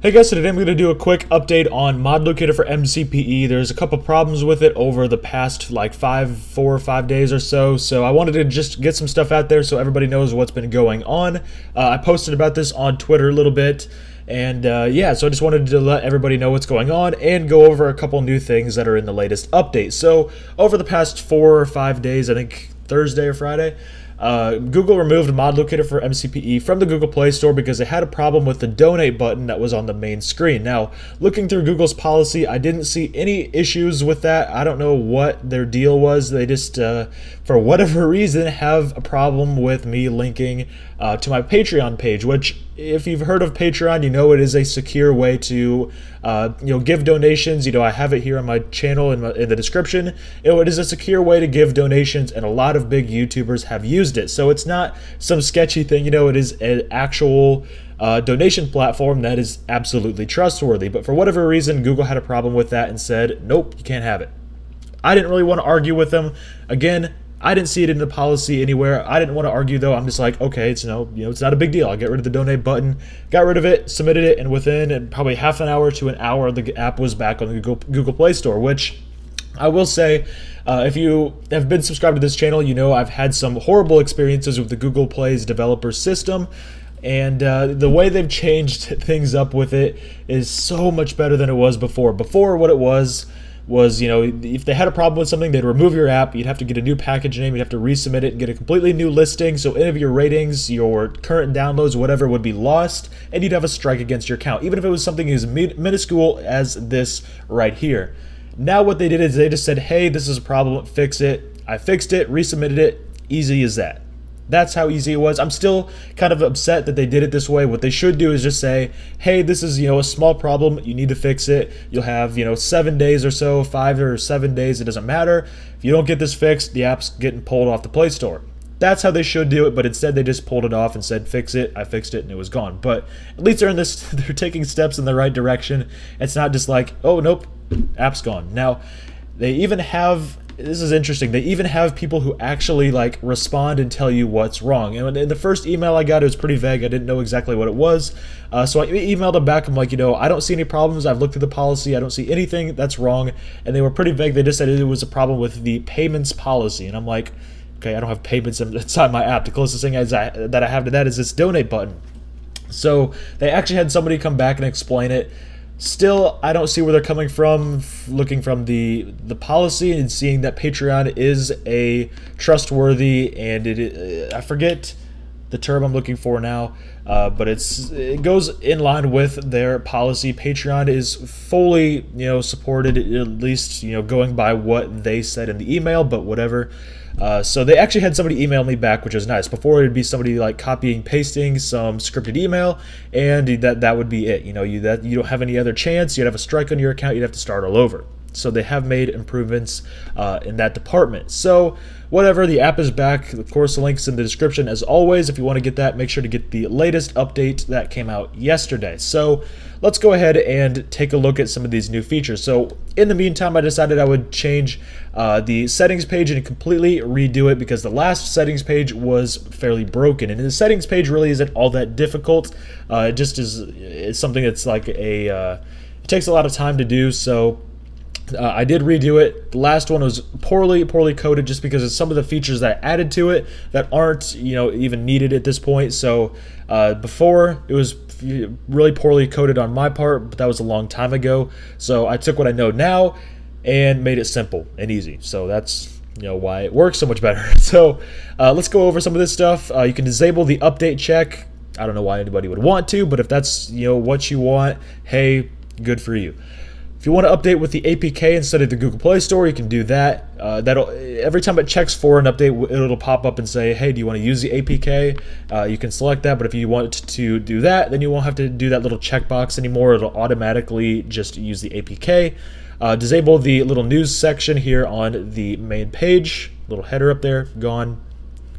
Hey guys, so today I'm going to do a quick update on Mod Locator for MCPE. There's a couple problems with it over the past like 4 or 5 days or so I wanted to just get some stuff out there so everybody knows what's been going on. I posted about this on Twitter a little bit, and yeah, so I just wanted to let everybody know what's going on and go over a couple new things that are in the latest update. So over the past 4 or 5 days, I think Thursday or Friday, Google removed Mod Locator for MCPE from the Google Play Store because they had a problem with the donate button that was on the main screen. Now, looking through Google's policy, I didn't see any issues with that. I don't know what their deal was. They just, for whatever reason, have a problem with me linking to my Patreon page, which, if you've heard of Patreon, you know it is a secure way to give donations. I have it here on my channel in the description. It is a secure way to give donations, and a lot of big YouTubers have used it. So it's not some sketchy thing. It is an actual donation platform that is absolutely trustworthy. But for whatever reason, Google had a problem with that and said, nope, you can't have it. I didn't really want to argue with them. Again, I didn't see it in the policy anywhere. I didn't want to argue though. I'm just like, okay, it's it's not a big deal. I'll get rid of the donate button. Got rid of it, submitted it, and within probably half an hour to an hour, the app was back on the Google Play Store, which I will say, if you have been subscribed to this channel, you know I've had some horrible experiences with the Google Play's developer system. And the way they've changed things up with it is so much better than it was before. Before, what it was if they had a problem with something, they'd remove your app. You'd have to get a new package name. You'd have to resubmit it and get a completely new listing. So any of your ratings, your current downloads, whatever, would be lost, and you'd have a strike against your account, even if it was something as minuscule as this right here. Now what they did is they just said, hey, this is a problem, fix it. I fixed it, resubmitted it, easy as that. That's how easy it was. I'm still kind of upset that they did it this way. What they should do is just say, hey, this is a small problem, you need to fix it. You'll have 7 days or so, 5 or 7 days, it doesn't matter. If you don't get this fixed, the app's getting pulled off the Play Store. That's how they should do it, but instead they just pulled it off and said, fix it, I fixed it, and it was gone. But at least they're taking steps in the right direction. It's not just like, oh, nope, app's gone. Now, they even have, this is interesting, they even have people who actually respond and tell you what's wrong. And in the first email I got, it was pretty vague. I didn't know exactly what it was. So I emailed them back. I'm like, I don't see any problems. I've looked at the policy. I don't see anything that's wrong. And they were pretty vague. They just said it was a problem with the payments policy. And I'm like, okay, I don't have payments inside my app. The closest thing that I have to that is this donate button. So they actually had somebody come back and explain it. Still, I don't see where they're coming from, looking from the policy and seeing that Patreon is a trustworthy, and I forget the term I'm looking for now, but it goes in line with their policy. Patreon is fully supported, at least going by what they said in the email, but whatever. So they actually had somebody email me back, which was nice. Before, it'd be somebody copying, pasting some scripted email, and that would be it. You don't have any other chance. You'd have a strike on your account. You'd have to start all over. So they have made improvements in that department. So whatever, the app is back. Of course, the link's in the description as always. If you want to get that, make sure to get the latest update that came out yesterday. So let's go ahead and take a look at some of these new features. So in the meantime, I decided I would change the settings page and completely redo it because the last settings page was fairly broken. And the settings page really isn't all that difficult. It just is. It's something that's it takes a lot of time to do. So I did redo it. The last one was poorly coded just because of some of the features that I added to it that aren't even needed at this point. So before, it was really poorly coded on my part, but that was a long time ago. So I took what I know now and made it simple and easy. So that's why it works so much better. So let's go over some of this stuff. You can disable the update check. I don't know why anybody would want to, but if that's what you want, hey, good for you. If you want to update with the APK instead of the Google Play Store, you can do that. Every time it checks for an update, it'll pop up and say, hey, do you want to use the APK? You can select that, but if you want to do that, then you won't have to do that little checkbox anymore. It'll automatically just use the APK. Disable the little news section here on the main page. Little header up there, gone.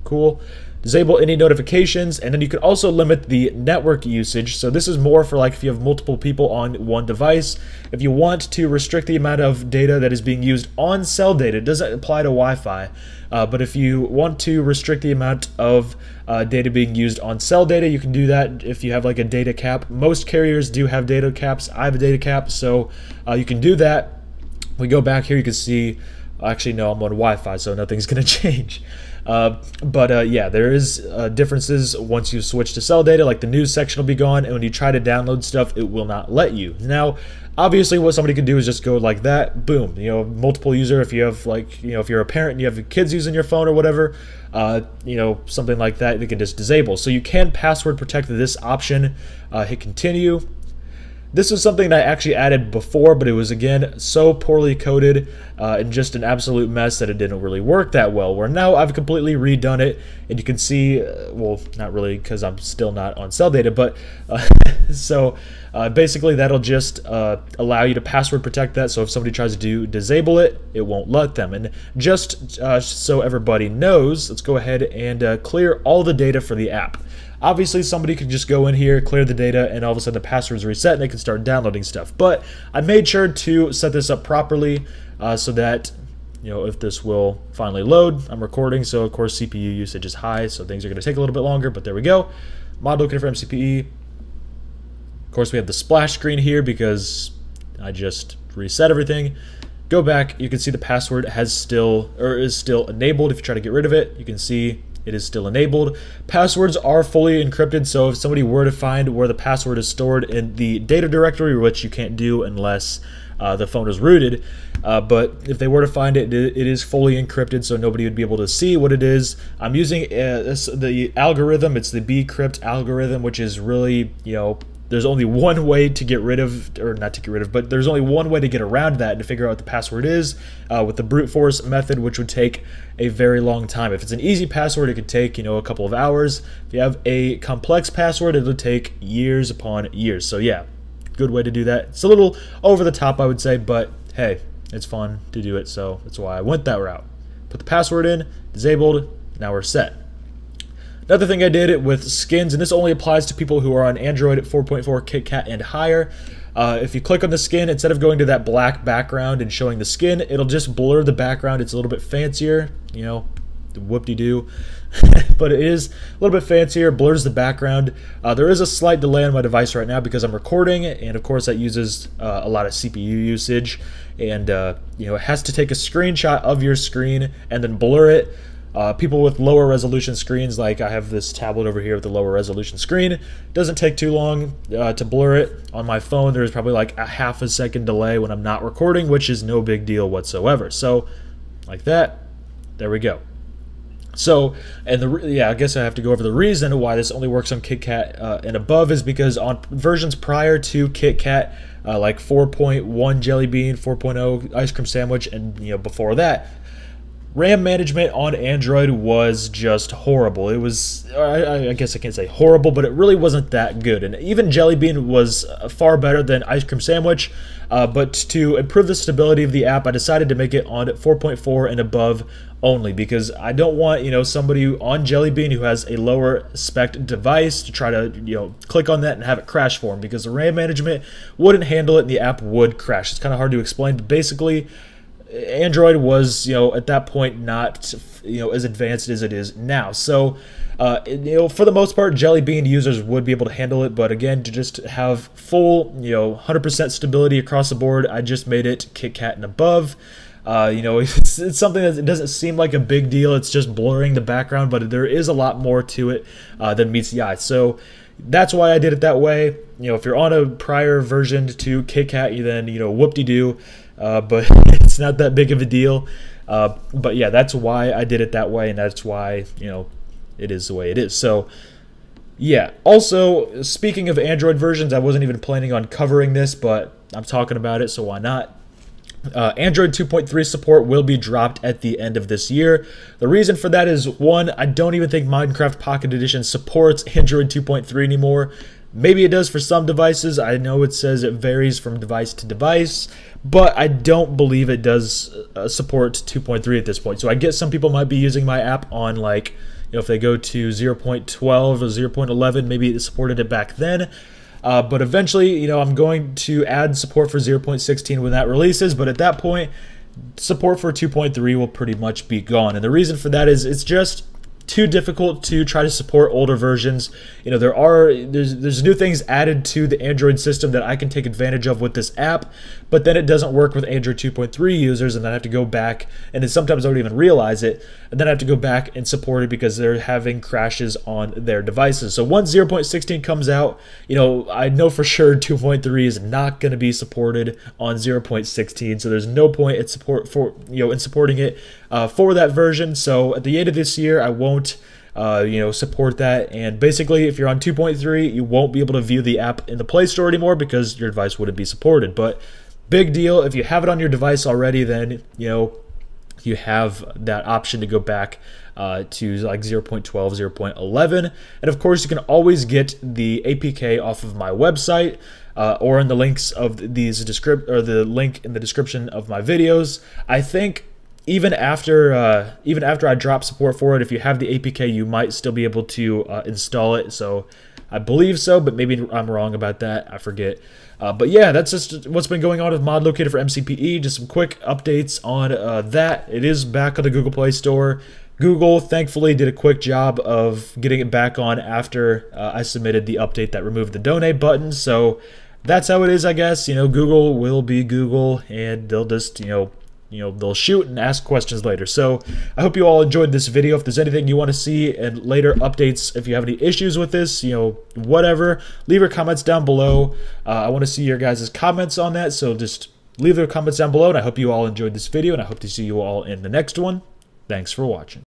Cool. Disable any notifications, and then you can also limit the network usage. So this is more for like if you have multiple people on one device. If you want to restrict the amount of data that is being used on cell data, it doesn't apply to Wi-Fi, but if you want to restrict the amount of data being used on cell data, you can do that if you have like a data cap. Most carriers do have data caps. I have a data cap, so you can do that. We go back here, you can see, actually no, I'm on Wi-Fi, so nothing's gonna change. Yeah, there is differences once you switch to cell data, like the news section will be gone, and when you try to download stuff, it will not let you. Now, obviously what somebody can do is just go like that, boom, you know, multiple user, if you have like, you know, if you're a parent and you have kids using your phone or whatever, you know, something like that, they can just disable. So you can password protect this option, hit continue. This was something that I actually added before, but it was, again, so poorly coded and just an absolute mess that it didn't really work that well, where now I've completely redone it, and you can see, well, not really because I'm still not on cell data, but basically that'll just allow you to password protect that, so if somebody tries to disable it, it won't let them. And just so everybody knows, let's go ahead and clear all the data for the app. Obviously, somebody could just go in here, clear the data, and all of a sudden the password's reset and they can start downloading stuff. But I made sure to set this up properly so that, you know, if this will finally load, I'm recording, so of course CPU usage is high, so things are going to take a little bit longer, but there we go. Mod Locator for MCPE. Of course, we have the splash screen here because I just reset everything. Go back, you can see the password is still enabled. If you try to get rid of it, you can see it is still enabled. Passwords are fully encrypted, so if somebody were to find where the password is stored in the data directory, which you can't do unless the phone is rooted, but if they were to find it, it is fully encrypted, so nobody would be able to see what it is. I'm using the algorithm. It's the bcrypt algorithm, which is really, you know, there's only one way to get rid of, or not to get rid of, but there's only one way to get around that and to figure out what the password is with the brute force method, which would take a very long time. If it's an easy password, it could take, you know, a couple of hours. If you have a complex password, it'll take years upon years. So yeah, good way to do that. It's a little over the top, I would say, but hey, it's fun to do it, so that's why I went that route. Put the password in, disabled, now we're set. Another thing I did with skins, and this only applies to people who are on Android at 4.4 KitKat and higher. If you click on the skin, instead of going to that black background and showing the skin, it'll just blur the background. It's a little bit fancier, you know, whoop-de-doo. But it is a little bit fancier, blurs the background. There is a slight delay on my device right now because I'm recording, and of course that uses a lot of CPU usage. And, you know, it has to take a screenshot of your screen and then blur it. People with lower resolution screens, like I have this tablet over here with a lower resolution screen, doesn't take too long to blur it. On my phone, there's probably like a half a second delay when I'm not recording, which is no big deal whatsoever. So, like that, there we go. So, and yeah, I guess I have to go over the reason why this only works on KitKat and above is because on versions prior to KitKat, like 4.1 Jelly Bean, 4.0 Ice Cream Sandwich, and you know before that, RAM management on Android was just horrible. It was, I guess I can't say horrible, but it really wasn't that good. And even Jelly Bean was far better than Ice Cream Sandwich. But to improve the stability of the app, I decided to make it on 4.4 and above only because I don't want, you know, somebody on Jelly Bean who has a lower spec device to try to, you know, click on that and have it crash for them because the RAM management wouldn't handle it and the app would crash. It's kind of hard to explain, but basically Android was, you know, at that point not, you know, as advanced as it is now. So, you know, for the most part, Jelly Bean users would be able to handle it. But again, to just have full, you know, 100% stability across the board, I just made it KitKat and above. You know, it's something that doesn't seem like a big deal. It's just blurring the background, but there is a lot more to it than meets the eye. So that's why I did it that way. You know, if you're on a prior version to KitKat, you then, you know, whoop-de-doo. But it's not that big of a deal. But yeah, that's why I did it that way, and that's why, you know, it is the way it is. So yeah, also, speaking of Android versions, I wasn't even planning on covering this, but I'm talking about it, so why not? Android 2.3 support will be dropped at the end of this year. The reason for that is, one, I don't even think Minecraft Pocket Edition supports Android 2.3 anymore. Maybe it does for some devices. I know it says it varies from device to device, but I don't believe it does support 2.3 at this point. So I guess some people might be using my app on, like, if they go to 0.12 or 0.11, maybe it supported it back then. But eventually, I'm going to add support for 0.16 when that releases, but at that point, support for 2.3 will pretty much be gone. And the reason for that is it's just too difficult to try to support older versions. There's new things added to the Android system that I can take advantage of with this app, but then it doesn't work with Android 2.3 users, and then I have to go back, and then sometimes I don't even realize it, and then I have to go back and support it because they're having crashes on their devices. So once 0.16 comes out, I know for sure 2.3 is not going to be supported on 0.16, so there's no point in supporting it for that version. So at the end of this year, I won't support that, and basically if you're on 2.3 you won't be able to view the app in the Play Store anymore because your device wouldn't be supported. But big deal, if you have it on your device already, then you have that option to go back to like 0.12, 0.11, and of course you can always get the APK off of my website or in the links of these the link in the description of my videos. I think even after I drop support for it, if you have the APK, you might still be able to install it. So I believe so, but maybe I'm wrong about that. I forget. But yeah, that's just what's been going on with Mod Locator for MCPE. Just some quick updates on that. It is back on the Google Play Store. Google, thankfully, did a quick job of getting it back on after I submitted the update that removed the donate button. So that's how it is, I guess. Google will be Google, and they'll just, they'll shoot and ask questions later. So I hope you all enjoyed this video. If there's anything you want to see and later updates, if you have any issues with this, whatever, leave your comments down below. I want to see your guys' comments on that, so just leave their comments down below, and I hope you all enjoyed this video, and I hope to see you all in the next one. Thanks for watching.